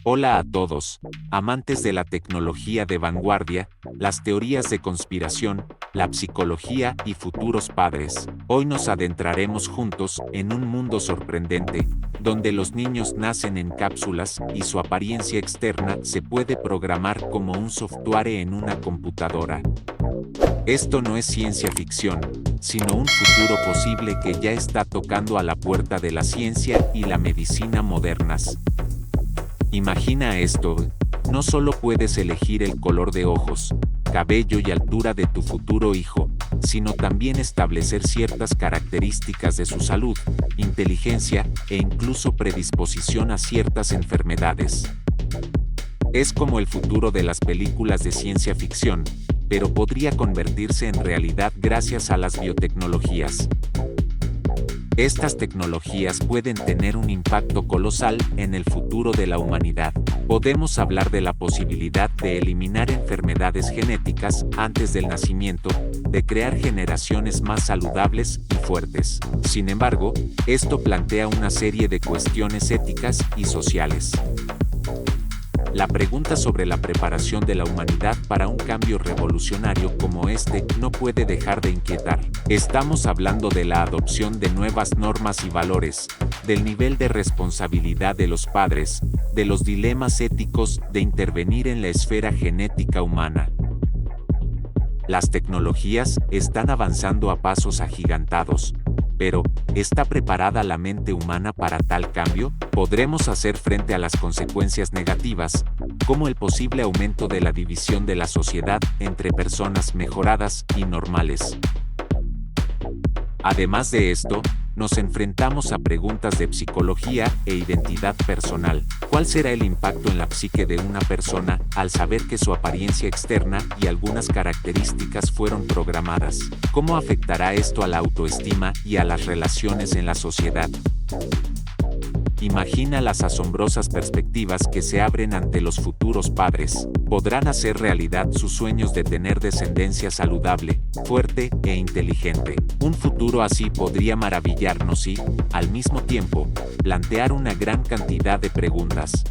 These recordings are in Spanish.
Hola a todos, amantes de la tecnología de vanguardia, las teorías de conspiración, la psicología y futuros padres. Hoy nos adentraremos juntos en un mundo sorprendente, donde los niños nacen en cápsulas y su apariencia externa se puede programar como un software en una computadora. Esto no es ciencia ficción, sino un futuro posible que ya está tocando a la puerta de la ciencia y la medicina modernas. Imagina esto, no solo puedes elegir el color de ojos, cabello y altura de tu futuro hijo, sino también establecer ciertas características de su salud, inteligencia e incluso predisposición a ciertas enfermedades. Es como el futuro de las películas de ciencia ficción, pero podría convertirse en realidad gracias a las biotecnologías. Estas tecnologías pueden tener un impacto colosal en el futuro de la humanidad. Podemos hablar de la posibilidad de eliminar enfermedades genéticas antes del nacimiento, de crear generaciones más saludables y fuertes. Sin embargo, esto plantea una serie de cuestiones éticas y sociales. La pregunta sobre la preparación de la humanidad para un cambio revolucionario como este no puede dejar de inquietar. Estamos hablando de la adopción de nuevas normas y valores, del nivel de responsabilidad de los padres, de los dilemas éticos de intervenir en la esfera genética humana. Las tecnologías están avanzando a pasos agigantados. Pero, ¿está preparada la mente humana para tal cambio? ¿Podremos hacer frente a las consecuencias negativas, como el posible aumento de la división de la sociedad entre personas mejoradas y normales? Además de esto, nos enfrentamos a preguntas de psicología e identidad personal. ¿Cuál será el impacto en la psique de una persona al saber que su apariencia externa y algunas características fueron programadas? ¿Cómo afectará esto a la autoestima y a las relaciones en la sociedad? Imagina las asombrosas perspectivas que se abren ante los futuros padres. Podrán hacer realidad sus sueños de tener descendencia saludable, fuerte e inteligente. Un futuro así podría maravillarnos y, al mismo tiempo, plantear una gran cantidad de preguntas.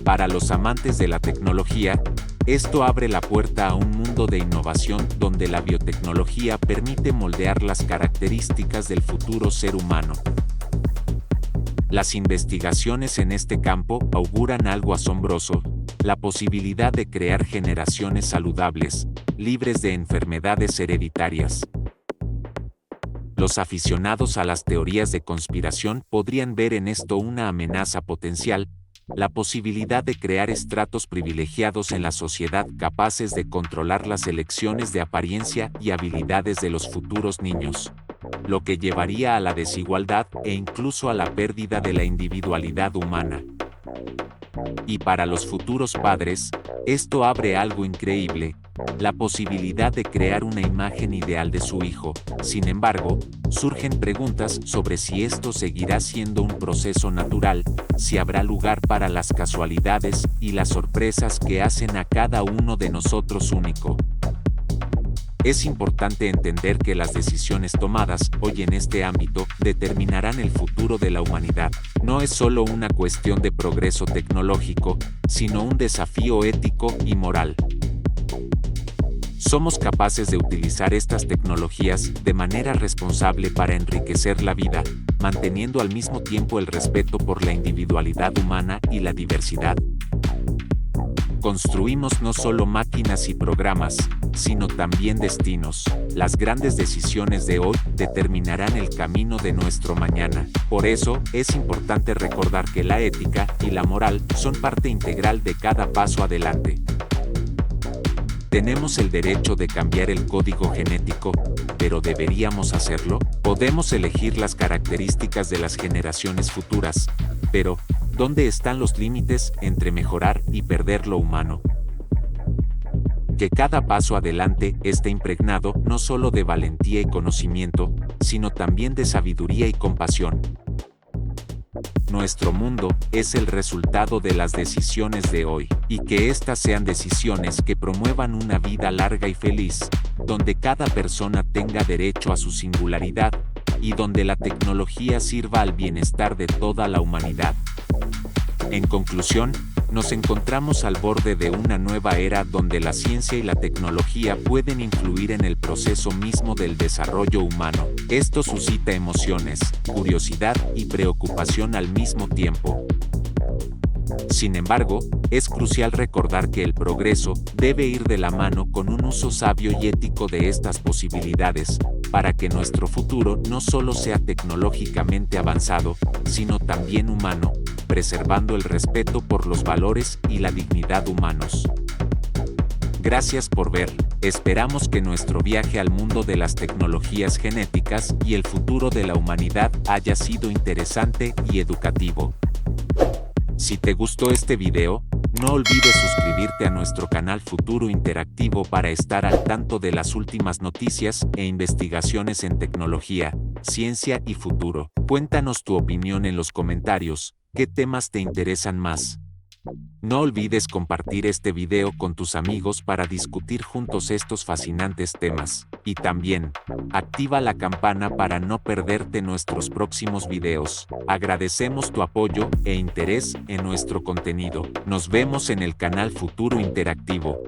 Para los amantes de la tecnología, esto abre la puerta a un mundo de innovación donde la biotecnología permite moldear las características del futuro ser humano. Las investigaciones en este campo auguran algo asombroso, la posibilidad de crear generaciones saludables, libres de enfermedades hereditarias. Los aficionados a las teorías de conspiración podrían ver en esto una amenaza potencial, la posibilidad de crear estratos privilegiados en la sociedad capaces de controlar las elecciones de apariencia y habilidades de los futuros niños, lo que llevaría a la desigualdad e incluso a la pérdida de la individualidad humana. Y para los futuros padres, esto abre algo increíble, la posibilidad de crear una imagen ideal de su hijo. Sin embargo, surgen preguntas sobre si esto seguirá siendo un proceso natural, si habrá lugar para las casualidades y las sorpresas que hacen a cada uno de nosotros único. Es importante entender que las decisiones tomadas hoy en este ámbito determinarán el futuro de la humanidad. No es solo una cuestión de progreso tecnológico, sino un desafío ético y moral. Somos capaces de utilizar estas tecnologías de manera responsable para enriquecer la vida, manteniendo al mismo tiempo el respeto por la individualidad humana y la diversidad. Construimos no solo máquinas y programas, sino también destinos. Las grandes decisiones de hoy determinarán el camino de nuestro mañana. Por eso, es importante recordar que la ética y la moral son parte integral de cada paso adelante. ¿Tenemos el derecho de cambiar el código genético, pero deberíamos hacerlo? Podemos elegir las características de las generaciones futuras, pero ¿dónde están los límites entre mejorar y perder lo humano? Que cada paso adelante esté impregnado no solo de valentía y conocimiento, sino también de sabiduría y compasión. Nuestro mundo es el resultado de las decisiones de hoy, y que éstas sean decisiones que promuevan una vida larga y feliz, donde cada persona tenga derecho a su singularidad, y donde la tecnología sirva al bienestar de toda la humanidad. En conclusión, nos encontramos al borde de una nueva era donde la ciencia y la tecnología pueden influir en el proceso mismo del desarrollo humano. Esto suscita emociones, curiosidad y preocupación al mismo tiempo. Sin embargo, es crucial recordar que el progreso debe ir de la mano con un uso sabio y ético de estas posibilidades, para que nuestro futuro no solo sea tecnológicamente avanzado, sino también humano, preservando el respeto por los valores y la dignidad humanos. Gracias por ver, esperamos que nuestro viaje al mundo de las tecnologías genéticas y el futuro de la humanidad haya sido interesante y educativo. Si te gustó este video, no olvides suscribirte a nuestro canal Futuro Interactivo para estar al tanto de las últimas noticias e investigaciones en tecnología, ciencia y futuro. Cuéntanos tu opinión en los comentarios, ¿qué temas te interesan más? No olvides compartir este video con tus amigos para discutir juntos estos fascinantes temas, y también, activa la campana para no perderte nuestros próximos videos. Agradecemos tu apoyo e interés en nuestro contenido. Nos vemos en el canal Futuro Interactivo.